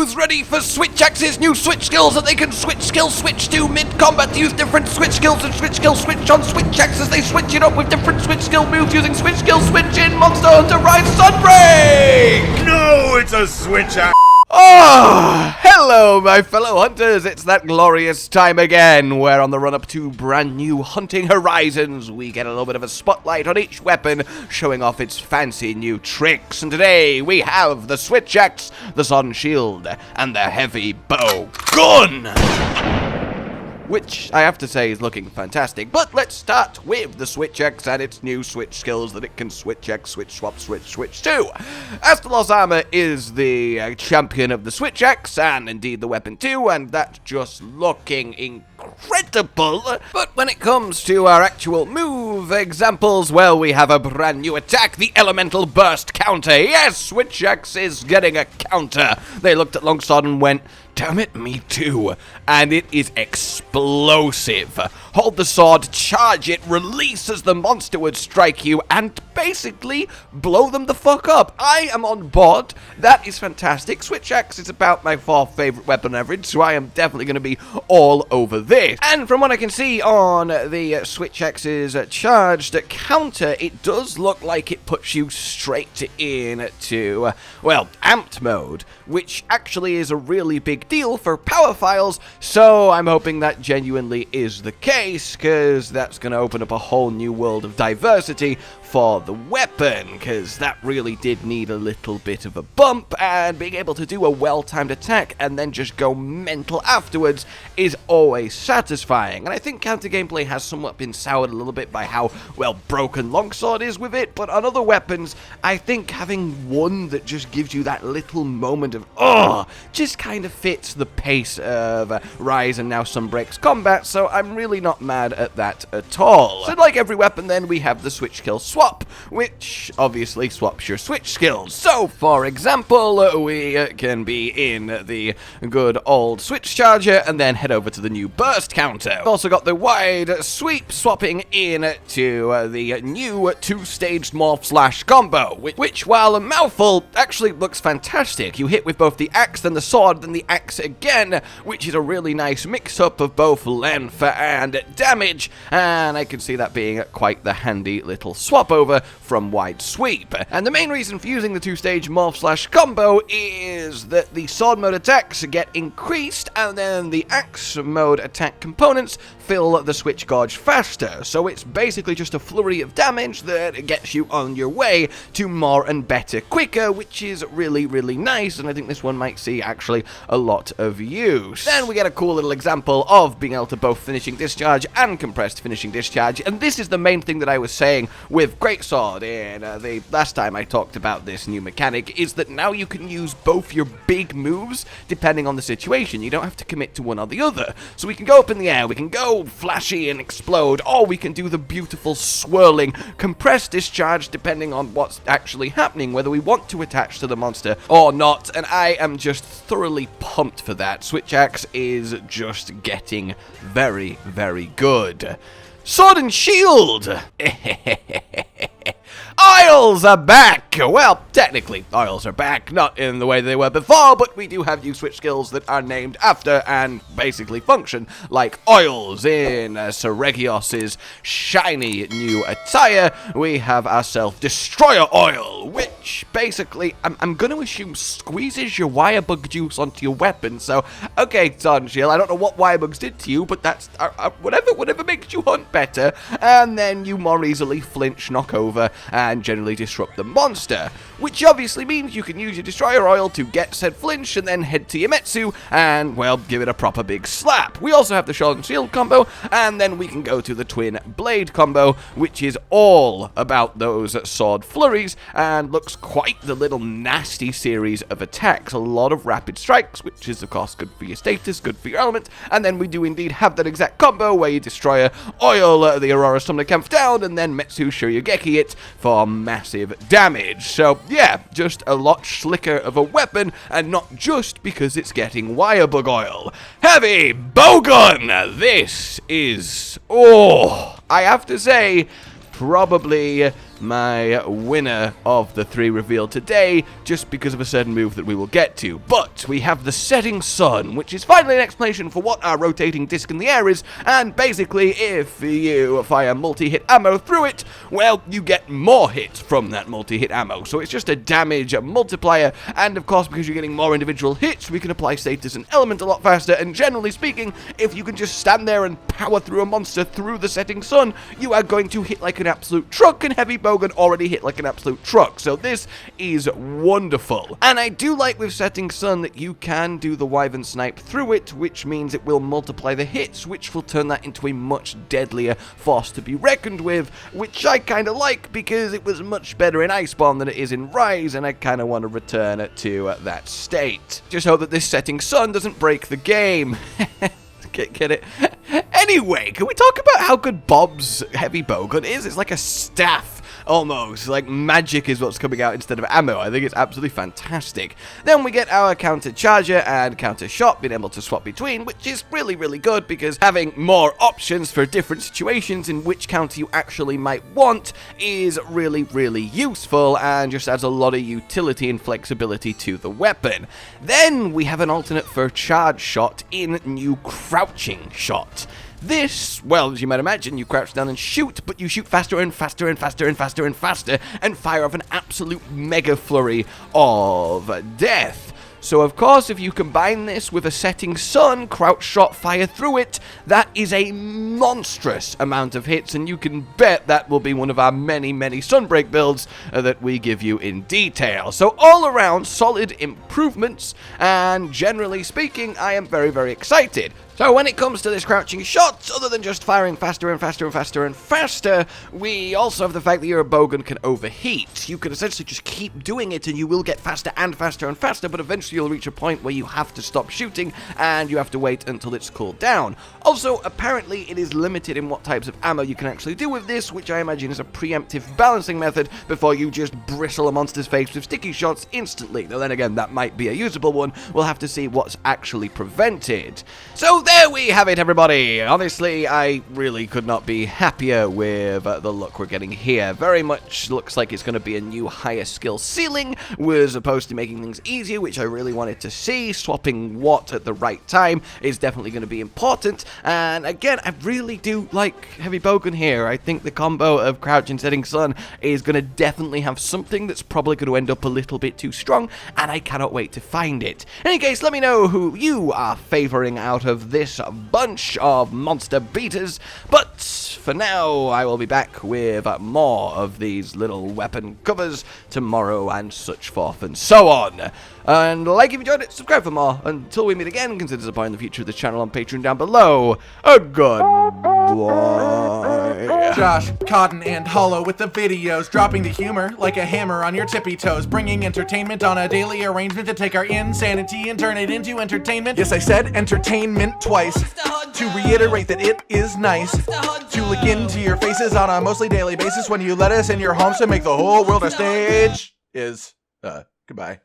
Who's ready for Switch Axe's new switch skills that they can switch to mid-combat to use different switch skills and switch on Switch Axe as they switch it up with different switch skill moves using switch in Monster Hunter Rise Sunbreak! No, it's a Switch Axe! Oh, hello my fellow hunters, it's that glorious time again, where on the run-up to brand new hunting horizons, we get a little bit of a spotlight on each weapon, showing off its fancy new tricks, and today we have the Switch Axe, the Sun Shield, and the Heavy Bow Gun! Which, I have to say, is looking fantastic. But let's start with the Switch Axe and its new switch skills that it can switch X, switch swap, switch to. Astalos Armor is the champion of the Switch Axe, and indeed the weapon too, and that's just looking incredible. But when it comes to our actual move examples, well, we have a brand new attack, the Elemental Burst Counter. Yes, Switch Axe is getting a counter. They looked at Longsword and went, damn it, me too. And it is explosive. Hold the sword, charge it, release as the monster would strike you, and basically blow them the fuck up. I am on board. That is fantastic. Switch Axe is about my fourth favorite weapon average, so I am definitely going to be all over this. And from what I can see on the Switch Axe's charged counter, it does look like it puts you straight into, well, amped mode, which actually is a really big deal for power files, so I'm hoping that genuinely is the case, because that's going to open up a whole new world of diversity for the weapon, because that really did need a little bit of a bump, and being able to do a well-timed attack and then just go mental afterwards is always satisfying. And I think counter gameplay has somewhat been soured a little bit by how, well, broken Longsword is with it, but on other weapons, I think having one that just gives you that little moment of, just kind of fits the pace of Rise and now Sunbreak's combat, so I'm really not mad at that at all. So like every weapon then, we have the switch skill swap, which obviously swaps your switch skills. So for example, we can be in the good old switch charger and then head over to the new burst counter. We've also got the wide sweep swapping in to the new two-staged morph / combo, which while a mouthful actually looks fantastic. You hit with both the axe then the sword then the axe again, which is a really nice mix-up of both length and damage, and I can see that being quite the handy little swap over from wide sweep. And the main reason for using the two-stage morph / combo is that the sword mode attacks get increased, and then the axe mode attack components fill the switch gauge faster, so it's basically just a flurry of damage that gets you on your way to more and better quicker, which is really, really nice, and I think this one might see actually a lot of use. Then we get a cool little example of being able to both finishing discharge and compressed finishing discharge, and this is the main thing that I was saying with Greatsword in the last time I talked about this new mechanic, is that now you can use both your big moves depending on the situation. You don't have to commit to one or the other. So we can go up in the air, we can go flashy and explode, or we can do the beautiful swirling compressed discharge depending on what's actually happening, whether we want to attach to the monster or not, and I am just thoroughly pumped for that. Switch Axe is just getting very, very good. Sword and Shield! Oils are back! Well, technically, oils are back, not in the way they were before, but we do have new switch skills that are named after and basically function like oils. In Seregios' shiny new attire, we have ourselves Destroyer Oil, which basically, I'm going to assume squeezes your wirebug juice onto your weapon, so, okay, Sun Shield, I don't know what wirebugs did to you, but that's, whatever makes you hunt better, and then you more easily flinch, knock over, and generally disrupt the monster, which obviously means you can use your Destroyer Oil to get said flinch and then head to your Metsu and, well, give it a proper big slap. We also have the Sword and Shield combo, and then we can go to the Twin Blade combo, which is all about those sword flurries and looks quite the little nasty series of attacks. A lot of rapid strikes, which is of course good for your status, good for your element, and then we do indeed have that exact combo where you Destroyer Oil the Aurora Somnacanth down and then Metsu Shoryugeki it for massive damage. So yeah, just a lot slicker of a weapon, and not just because it's getting wirebug oil. Heavy Bow Gun! This is, I have to say, probably my winner of the 3 revealed today, just because of a certain move that we will get to. But we have the setting sun, which is finally an explanation for what our rotating disc in the air is, and basically if you fire multi-hit ammo through it, well, you get more hits from that multi-hit ammo. So it's just a damage multiplier, and of course, because you're getting more individual hits, we can apply status and element a lot faster, and generally speaking, if you can just stand there and power through a monster through the setting sun, you are going to hit like an absolute truck, and Heavy Bow Gun already hit like an absolute truck. So this is wonderful. And I do like with setting sun that you can do the Wyvern Snipe through it, which means it will multiply the hits, which will turn that into a much deadlier force to be reckoned with, which I kind of like because it was much better in Iceborne than it is in Rise, and I kind of want to return it to that state. Just hope that this setting sun doesn't break the game. Get it? Anyway, can we talk about how good Bob's Heavy Bow Gun is? It's like a staff. Almost, like magic is what's coming out instead of ammo. I think it's absolutely fantastic. Then we get our counter charger and counter shot, being able to swap between, which is really, really good because having more options for different situations in which counter you actually might want is really, really useful and just adds a lot of utility and flexibility to the weapon. Then we have an alternate for charge shot in new crouching shot. This, well, as you might imagine, you crouch down and shoot, but you shoot faster and faster and faster and faster and faster and fire off an absolute mega flurry of death. So, of course, if you combine this with a setting sun, crouch shot, fire through it, that is a monstrous amount of hits, and you can bet that will be one of our many, many Sunbreak builds that we give you in detail. So, all around, solid improvements, and generally speaking, I am very, very excited. So when it comes to this crouching shot, other than just firing faster and faster and faster and faster, we also have the fact that your bowgun can overheat. You can essentially just keep doing it and you will get faster and faster and faster, but eventually you'll reach a point where you have to stop shooting and you have to wait until it's cooled down. Also, apparently it is limited in what types of ammo you can actually do with this, which I imagine is a preemptive balancing method before you just bristle a monster's face with sticky shots instantly. Though then again, that might be a usable one. We'll have to see what's actually prevented. So there we have it, everybody. Honestly, I really could not be happier with the look we're getting here. Very much looks like it's going to be a new higher skill ceiling, as opposed to making things easier, which I really wanted to see. Swapping what at the right time is definitely going to be important. And again, I really do like Heavy Bow Gun here. I think the combo of crouch and setting sun is going to definitely have something that's probably going to end up a little bit too strong, and I cannot wait to find it. In any case, let me know who you are favoring out of this bunch of monster beaters, but for now I will be back with more of these little weapon covers tomorrow and such forth and so on. And like if you enjoyed it, subscribe for more. Until we meet again, consider supporting the future of the channel on Patreon down below. A goodbye. Josh, Cotton, and Hollow with the videos, dropping the humor like a hammer on your tippy toes, bringing entertainment on a daily arrangement to take our insanity and turn it into entertainment. Yes, I said entertainment twice, to reiterate that it is nice to look into your faces on a mostly daily basis when you let us in your homes to make the whole world a stage. Goodbye.